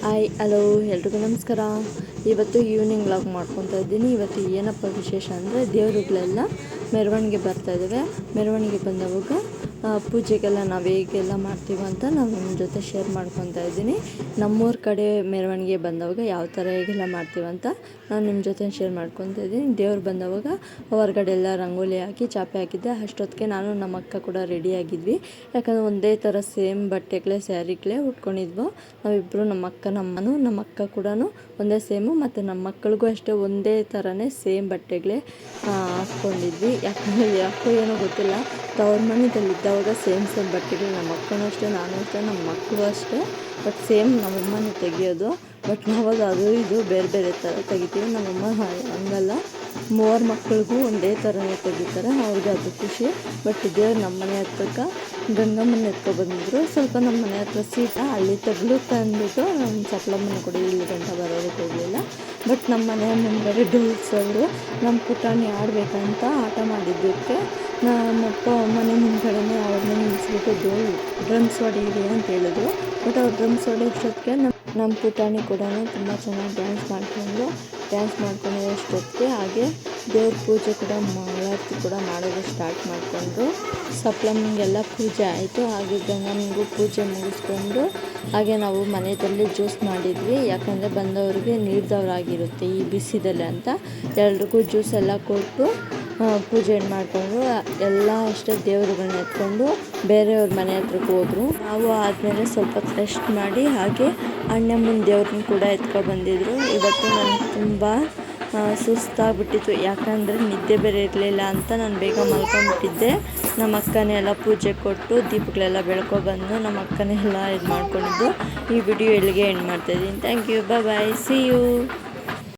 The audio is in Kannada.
ಹಾಯ್ ಹಲೋ ಎಲ್ರಿಗೂ ನಮಸ್ಕಾರ. ಇವತ್ತು ಈವ್ನಿಂಗ್ ವ್ಲಾಗ್ ಮಾಡ್ಕೊತಾ ಇದ್ದೀನಿ. ಇವತ್ತು ಏನಪ್ಪ ವಿಶೇಷ ಅಂದರೆ ದೇವರುಗಳೆಲ್ಲ ಮೆರವಣಿಗೆ ಬರ್ತಾಯಿದ್ದಾವೆ. ಮೆರವಣಿಗೆ ಬಂದವಾಗ ಪೂಜೆಗೆಲ್ಲ ನಾವು ಹೇಗೆಲ್ಲ ಮಾಡ್ತೀವಿ ಅಂತ ನಾನು ನಿಮ್ಮ ಜೊತೆ ಶೇರ್ ಮಾಡ್ಕೊತಾ ಇದ್ದೀನಿ. ನಮ್ಮೂರ ಕಡೆ ಮೆರವಣಿಗೆ ಬಂದವಾಗ ಯಾವ ಥರ ಹೇಗೆಲ್ಲ ಮಾಡ್ತೀವಿ ಅಂತ ನಾನು ನಿಮ್ಮ ಜೊತೆ ಶೇರ್ ಮಾಡ್ಕೊತಾ ಇದ್ದೀನಿ. ದೇವ್ರು ಬಂದವಾಗ ಹೊರಗಡೆ ಎಲ್ಲ ರಂಗೋಲಿ ಹಾಕಿ ಚಾಪೆ ಹಾಕಿದ್ದೆ. ಅಷ್ಟೊತ್ತಿಗೆ ನಾನು ನಮ್ಮ ಅಕ್ಕ ಕೂಡ ರೆಡಿಯಾಗಿದ್ವಿ. ಯಾಕಂದರೆ ಒಂದೇ ಥರ ಸೇಮ್ ಬಟ್ಟೆಗಳೇ ಸ್ಯಾರಿಗಳೇ ಉಟ್ಕೊಂಡಿದ್ವು ನಾವಿಬ್ಬರು. ನಮ್ಮ ಅಕ್ಕ ಕೂಡ ಒಂದೇ ಸೇಮು, ಮತ್ತು ನಮ್ಮ ಮಕ್ಕಳಿಗೂ ಅಷ್ಟೇ ಒಂದೇ ಥರನೇ ಸೇಮ್ ಬಟ್ಟೆಗಳೇ ಹಾಕ್ಕೊಂಡಿದ್ವಿ. ಯಾಕೋ ಏನೋ ಗೊತ್ತಿಲ್ಲ, ತವ್ರ ಮನೆಯಲ್ಲಿದ್ದಾಗ ಸೇಮ್ ಬಟ್ಟೆಗಳು ನಮ್ಮ ಅಕ್ಕನೂ ಅಷ್ಟೇ, ನಾನು ಅಷ್ಟೇ, ನಮ್ಮ ಮಕ್ಕಳು ಅಷ್ಟೇ. ಬಟ್ ಸೇಮ್ ನಮ್ಮಮ್ಮನೇ ತೆಗಿಯೋದು. ಬಟ್ ನಾವಾಗ ಅದು ಇದು ಬೇರೆ ಬೇರೆ ಥರ ತೆಗಿತೀವಿ. ನಮ್ಮಮ್ಮ ಹಂಗಲ್ಲ, ಮೂವರು ಮಕ್ಕಳಿಗೂ ಒಂದೇ ಥರನೇ ತೆಗಿತಾರೆ. ಅವ್ರಿಗೆ ಅದು ಖುಷಿ. ಬಟ್ ದೇವ್ರು ನಮ್ಮ ಮನೆ ಹತ್ರಕ್ಕೆ ಗಂಗಮ್ಮನ ಎತ್ಕೊಬಂದಿದ್ರು. ಸ್ವಲ್ಪ ನಮ್ಮ ಮನೆ ಹತ್ರ ಸೀಟ ಅಲ್ಲಿ ತಗ್ಲುತ್ತೆ ಅಂದ್ಬಿಟ್ಟು ನಮ್ಮ ಚಪ್ಪಲಮ್ಮನ ಕೂಡ ಇಲ್ಲಿ ಗಂಟ ಬರೋದಕ್ಕೆ ಹೋಗಲಿಲ್ಲ. ಬಟ್ ನಮ್ಮ ಮನೆ ಮುಂದೆ ಡೋಲ್ಸವರು ನಮ್ಮ ಪುಟಾಣಿ ಆಡಬೇಕಂತ ಆಟ ಮಾಡಿದ್ದಕ್ಕೆ ನಮ್ಮಪ್ಪ ಮನೆ ಮುಂದ್ಗಡೆನೇ ಅವ್ರನ್ನ ನಿಲ್ಲಿಸ್ಬಿಟ್ಟು ಡ್ರಮ್ಸ್ ಹೊಡೀರಿ ಅಂತ ಹೇಳಿದ್ರು. ಬಟ್ ಅವ್ರು ಡ್ರಮ್ಸ್ ಹೊಡೆಯೋಷ್ಟೊತ್ತಿಗೆ ನಮ್ಮ ಪುಟಾಣಿ ಕೂಡ ತುಂಬ ಚೆನ್ನಾಗಿ ಡ್ಯಾನ್ಸ್ ಮಾಡ್ಕೊಂಡಿರೋಷ್ಟೊತ್ತಿಗೆ ಹಾಗೆ ದೇವ್ರ ಪೂಜೆ ಕೂಡ ಮಂಗಳಾರತಿ ಕೂಡ ಮಾಡೋದು ಸ್ಟಾರ್ಟ್ ಮಾಡಿಕೊಂಡ್ರು. ಸಪ್ಲಮ್ಮನಿಗೆಲ್ಲ ಪೂಜೆ ಆಯಿತು. ಹಾಗೆ ಗಂಗಮ್ಮನಿಗೂ ಪೂಜೆ ಮುಗಿಸ್ಕೊಂಡು ಹಾಗೆ ನಾವು ಮನೆಯಲ್ಲಿ ಜ್ಯೂಸ್ ಮಾಡಿದ್ವಿ. ಯಾಕಂದರೆ ಬಂದವರಿಗೆ ನೀಡ್ದವ್ರಾಗಿರುತ್ತೆ ಈ ಬಿಸಿದಲ್ಲಿ ಅಂತ ಎಲ್ರಿಗೂ ಜ್ಯೂಸ್ ಎಲ್ಲ ಕೊಟ್ಟು ಪೂಜೆ ಮಾಡಿಕೊಂಡ್ರು. ಎಲ್ಲ ಅಷ್ಟೇ ದೇವರುಗಳನ್ನ ಎತ್ಕೊಂಡು ಬೇರೆಯವ್ರ ಮನೆ ಹತ್ರಕ್ಕೆ ಹೋದರು. ನಾವು ಆದಮೇಲೆ ಸ್ವಲ್ಪ ರೆಸ್ಟ್ ಮಾಡಿ ಹಾಗೆ ಅಣ್ಣಮ್ಮನ ದೇವ್ರನ್ನ ಕೂಡ ಎತ್ಕೊಬಂದಿದ್ರು. ಇವತ್ತು ನನಗೆ ತುಂಬ ಸುಸ್ತಾಗ್ಬಿಟ್ಟಿತ್ತು. ಯಾಕಂದರೆ ನಿದ್ದೆ ಬೇರೆ ಇರಲಿಲ್ಲ ಅಂತ ನಾನು ಬೇಗ ಮಲ್ಕೊಂಡ್ಬಿಟ್ಟಿದ್ದೆ. ನಮ್ಮ ಅಕ್ಕನೇ ಎಲ್ಲ ಪೂಜೆ ಕೊಟ್ಟು ದೀಪಗಳೆಲ್ಲ ಬೆಳ್ಕೊಬಂದು ನಮ್ಮ ಅಕ್ಕನೇ ಎಲ್ಲ ಇದು ಮಾಡ್ಕೊಂಡಿದ್ದು. ಈ ವಿಡಿಯೋ ಇಲ್ಲಿಗೆ ಎಂಡ್ ಮಾಡ್ತಾಯಿದ್ದೀನಿ. Thank you, bye, see you.